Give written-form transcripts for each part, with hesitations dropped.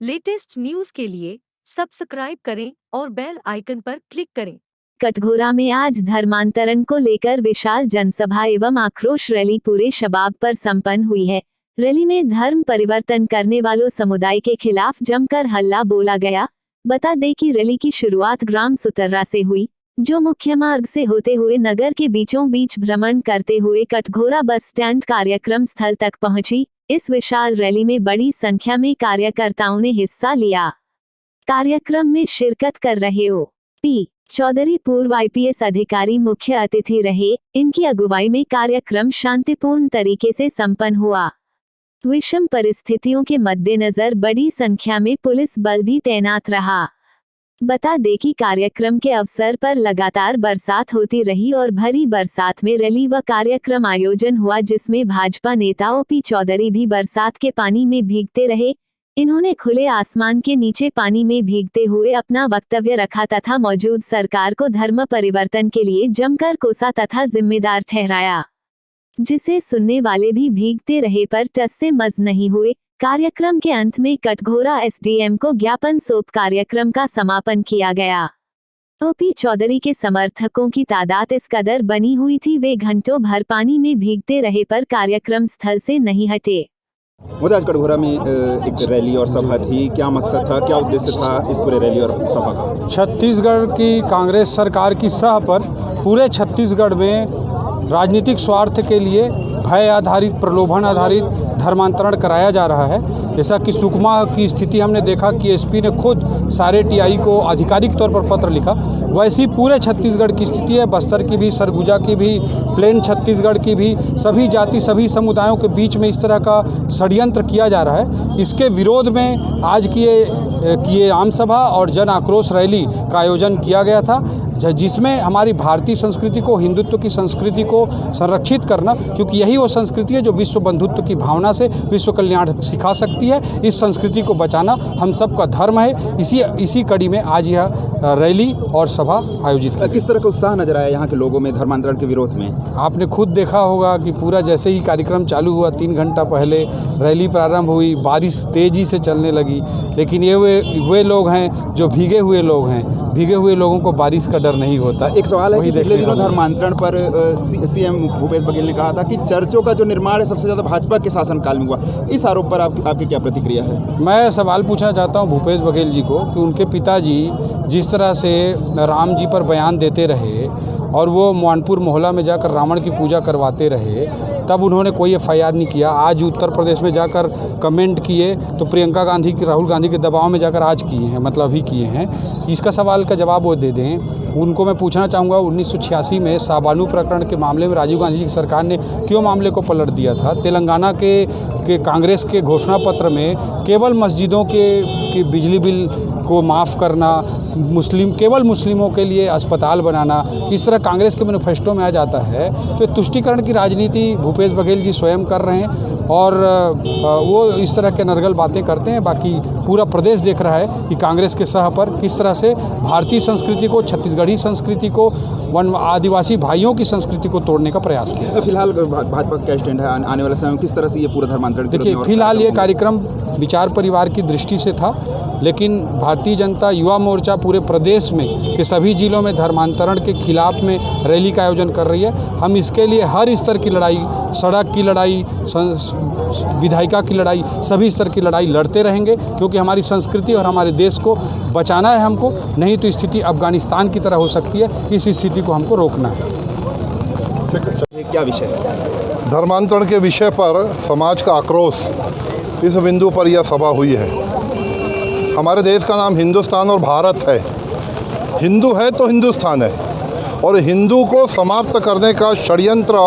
Latest news के लिए subscribe करें और बेल आइकन पर क्लिक करें। कटघोरा में आज धर्मांतरण को लेकर विशाल जनसभा एवं आक्रोश रैली पूरे शबाब पर संपन्न हुई है। रैली में धर्म परिवर्तन करने वालों समुदाय के खिलाफ जमकर हल्ला बोला गया। बता दें कि रैली की शुरुआत ग्राम सुतर्रा से हुई, जो मुख्य मार्ग से होते हुए नगर के बीचों बीच भ्रमण करते हुए कटघोरा बस स्टैंड कार्यक्रम स्थल तक पहुंची। इस विशाल रैली में बड़ी संख्या में कार्यकर्ताओं ने हिस्सा लिया। कार्यक्रम में शिरकत कर रहे ओ.पी. चौधरी पूर्व IPS अधिकारी मुख्य अतिथि रहे। इनकी अगुवाई में कार्यक्रम शांतिपूर्ण तरीके से संपन्न हुआ। विषम परिस्थितियों के मद्देनजर बड़ी संख्या में पुलिस बल भी तैनात रहा। बता दें कि कार्यक्रम के अवसर पर लगातार बरसात होती रही और भरी बरसात में रैली व कार्यक्रम आयोजन हुआ, जिसमें भाजपा नेता O.P. चौधरी भी बरसात के पानी में भीगते रहे। इन्होंने खुले आसमान के नीचे पानी में भीगते हुए अपना वक्तव्य रखा तथा मौजूद सरकार को धर्म परिवर्तन के लिए जमकर कोसा तथा जिम्मेदार ठहराया, जिसे सुनने वाले भी भीगते रहे पर टस से मज नहीं हुए। कार्यक्रम के अंत में कटघोरा SDM को ज्ञापन सौंप कार्यक्रम का समापन किया गया। O.P. चौधरी के समर्थकों की तादाद इस कदर बनी हुई थी, वे घंटों भर पानी में भीगते रहे पर कार्यक्रम स्थल से नहीं हटे। मुझे आज कटघोरा में एक रैली और सभा थी, क्या मकसद था, क्या उद्देश्य था इस पूरे रैली और सभा का? छत्तीसगढ़ की कांग्रेस सरकार की सह पर पूरे छत्तीसगढ़ में राजनीतिक स्वार्थ के लिए भय आधारित, प्रलोभन आधारित धर्मांतरण कराया जा रहा है। जैसा कि सुकमा की स्थिति हमने देखा कि SP ने खुद सारे TI को आधिकारिक तौर पर पत्र लिखा, वैसी पूरे छत्तीसगढ़ की स्थिति है। बस्तर की भी, सरगुजा की भी, प्लेन छत्तीसगढ़ की भी, सभी जाति सभी समुदायों के बीच में इस तरह का षड्यंत्र किया जा रहा है। इसके विरोध में आज की ये आम सभा और जन आक्रोश रैली का आयोजन किया गया था, जिसमें हमारी भारतीय संस्कृति को, हिंदुत्व की संस्कृति को संरक्षित करना, क्योंकि यही वो संस्कृति है जो विश्व बंधुत्व की भावना से विश्व कल्याण सिखा सकती है। इस संस्कृति को बचाना हम सबका धर्म है। इसी कड़ी में आज यह रैली और सभा आयोजित की। किस तरह का उत्साह नजर आया यहाँ के लोगों में धर्मांतरण के विरोध में? आपने खुद देखा होगा कि पूरा जैसे ही कार्यक्रम चालू हुआ 3 घंटा पहले रैली प्रारंभ हुई, बारिश तेजी से चलने लगी। लेकिन ये वे लोग हैं जो भीगे हुए लोग हैं। भीगे हुए लोगों को बारिश का डर नहीं होता। एक सवाल है कि पिछले दिनों धर्मांतरण पर CM भूपेश बघेल ने कहा था कि चर्चों का जो निर्माण है सबसे ज़्यादा भाजपा के शासनकाल में हुआ। इस आरोप पर आपकी क्या प्रतिक्रिया है? मैं सवाल पूछना चाहता हूं भूपेश बघेल जी को कि उनके पिताजी जिस तरह से राम जी पर बयान देते रहे और वो मानपुर मोहल्ला में जाकर रावण की पूजा करवाते रहे, तब उन्होंने कोई FIR नहीं किया। आज उत्तर प्रदेश में जाकर कमेंट किए तो प्रियंका गांधी की, राहुल गांधी के दबाव में जाकर आज किए हैं, मतलब अभी किए हैं। इसका सवाल का जवाब वो दे दें। उनको मैं पूछना चाहूँगा 1986 में साबानू प्रकरण के मामले में राजीव गांधी की सरकार ने क्यों मामले को पलट दिया था? तेलंगाना के कांग्रेस के घोषणा पत्र में केवल मस्जिदों के बिजली बिल को माफ़ करना, केवल मुस्लिमों के लिए अस्पताल बनाना, इस तरह कांग्रेस के मैनिफेस्टो में आ जाता है। तो तुष्टीकरण की राजनीति भूपेश बघेल जी स्वयं कर रहे हैं और वो इस तरह के नरगल बातें करते हैं। बाकी पूरा प्रदेश देख रहा है कि कांग्रेस के सह पर किस तरह से भारतीय संस्कृति को, छत्तीसगढ़ी संस्कृति को, वन आदिवासी भाइयों की संस्कृति को तोड़ने का प्रयास किया। फिलहाल भाजपा का स्टैंड है आने वाले समय में किस तरह से ये पूरा धर्मांतरण? देखिए, फिलहाल ये कार्यक्रम विचार परिवार की दृष्टि से था, लेकिन भारतीय जनता युवा मोर्चा पूरे प्रदेश में के सभी जिलों में धर्मांतरण के खिलाफ में रैली का आयोजन कर रही है। हम इसके लिए हर स्तर की लड़ाई, सड़क की लड़ाई, विधायिका की लड़ाई, सभी स्तर की लड़ाई लड़ते रहेंगे, क्योंकि हमारी संस्कृति और हमारे देश को बचाना है हमको। नहीं तो स्थिति अफगानिस्तान की तरह हो सकती है। इस स्थिति को हमको रोकना है। क्या विषय है? धर्मांतरण के विषय पर समाज का आक्रोश, इस बिंदु पर यह सभा हुई है। हमारे देश का नाम हिंदुस्तान और भारत है। हिंदू है तो हिंदुस्तान है, और हिंदू को समाप्त करने का षड्यंत्र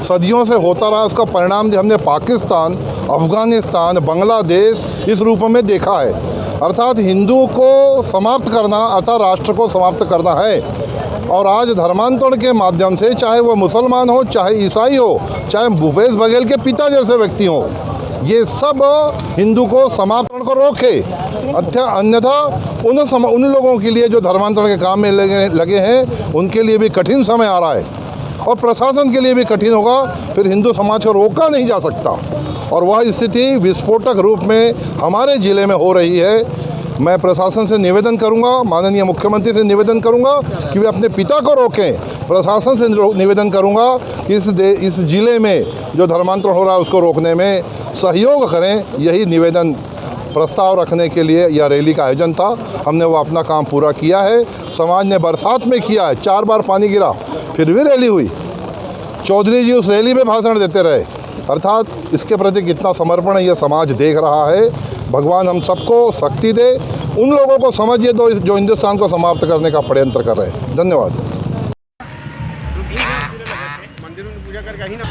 सदियों से होता रहा। उसका परिणाम जो हमने पाकिस्तान, अफगानिस्तान, बांग्लादेश इस रूप में देखा है। अर्थात हिंदू को समाप्त करना अर्थात राष्ट्र को समाप्त करना है। और आज धर्मांतरण के माध्यम से, चाहे वह मुसलमान हो, चाहे ईसाई हो, चाहे भूपेश बघेल के पिता जैसे व्यक्ति हों, ये सब हिंदू को समाप्त को रोके। अन्यथा उन लोगों के लिए जो धर्मांतरण के काम में लगे हैं, उनके लिए भी कठिन समय आ रहा है। और प्रशासन के लिए भी कठिन होगा, फिर हिंदू समाज को रोका नहीं जा सकता। और वह स्थिति विस्फोटक रूप में हमारे ज़िले में हो रही है। मैं प्रशासन से निवेदन करूंगा, माननीय मुख्यमंत्री से निवेदन करूंगा कि वे अपने पिता को रोकें। प्रशासन से निवेदन करूंगा कि इस ज़िले में जो धर्मांतरण हो रहा है उसको रोकने में सहयोग करें। यही निवेदन प्रस्ताव रखने के लिए यह रैली का आयोजन था। हमने वो अपना काम पूरा किया है। समाज ने बरसात में किया है, 4 बार पानी गिरा, फिर भी रैली हुई। चौधरी जी उस रैली में भाषण देते रहे। अर्थात इसके प्रति कितना समर्पण है यह समाज देख रहा है। भगवान हम सबको शक्ति दे। उन लोगों को समझिए जो हिंदुस्तान को समाप्त करने का षड्यंत्र कर रहे हैं। धन्यवाद। मंदिर में पूजा करके ही ना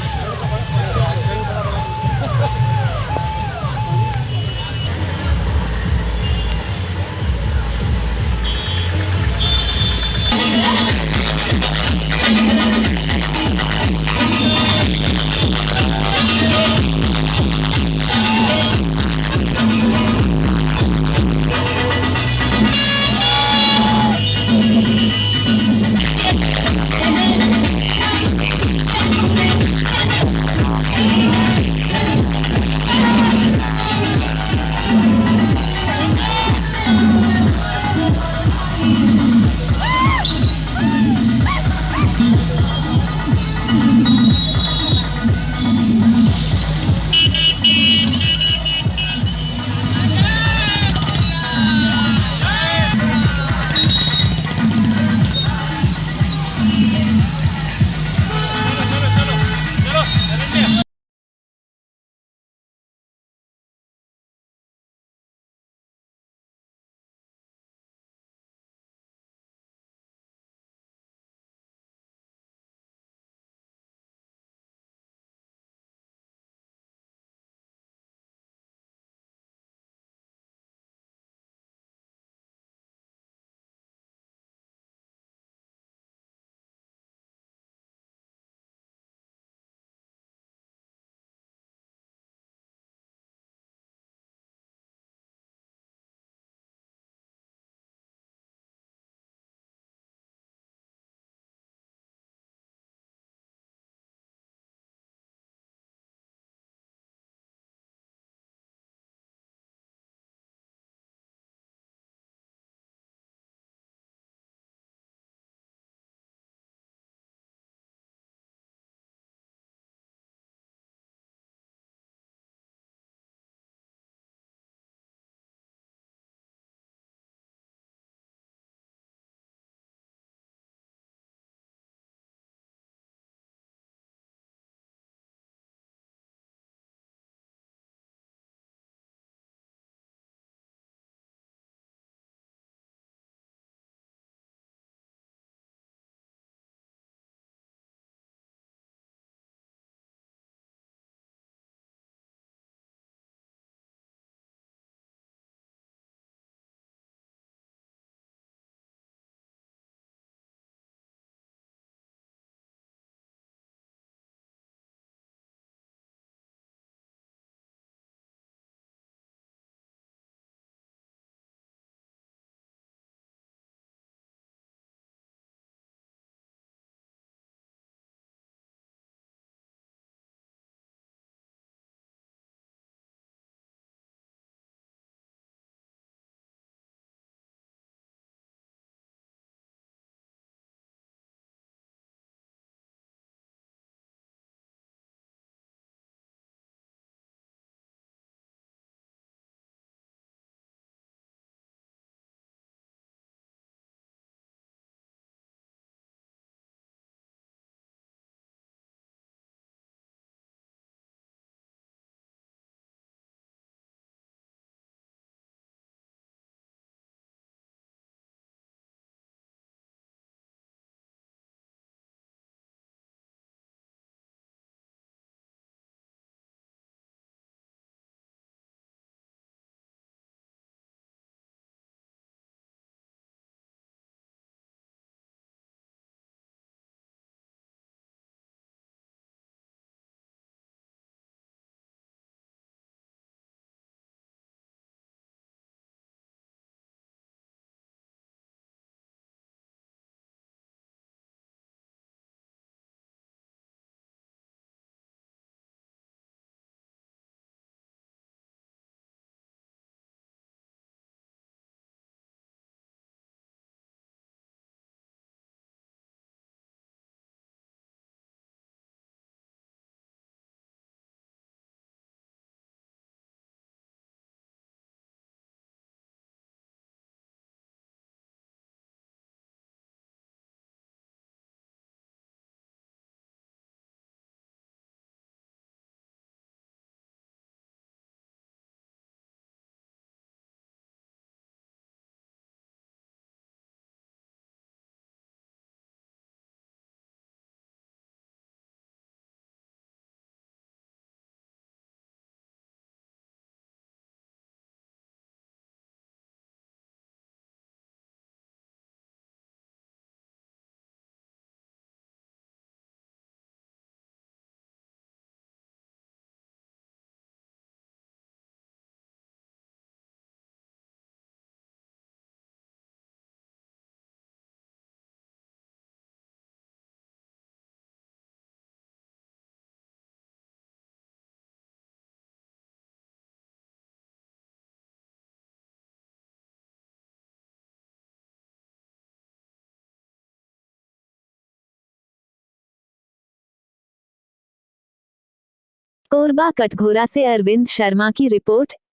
कोरबा कटघोरा से अरविंद शर्मा की रिपोर्ट।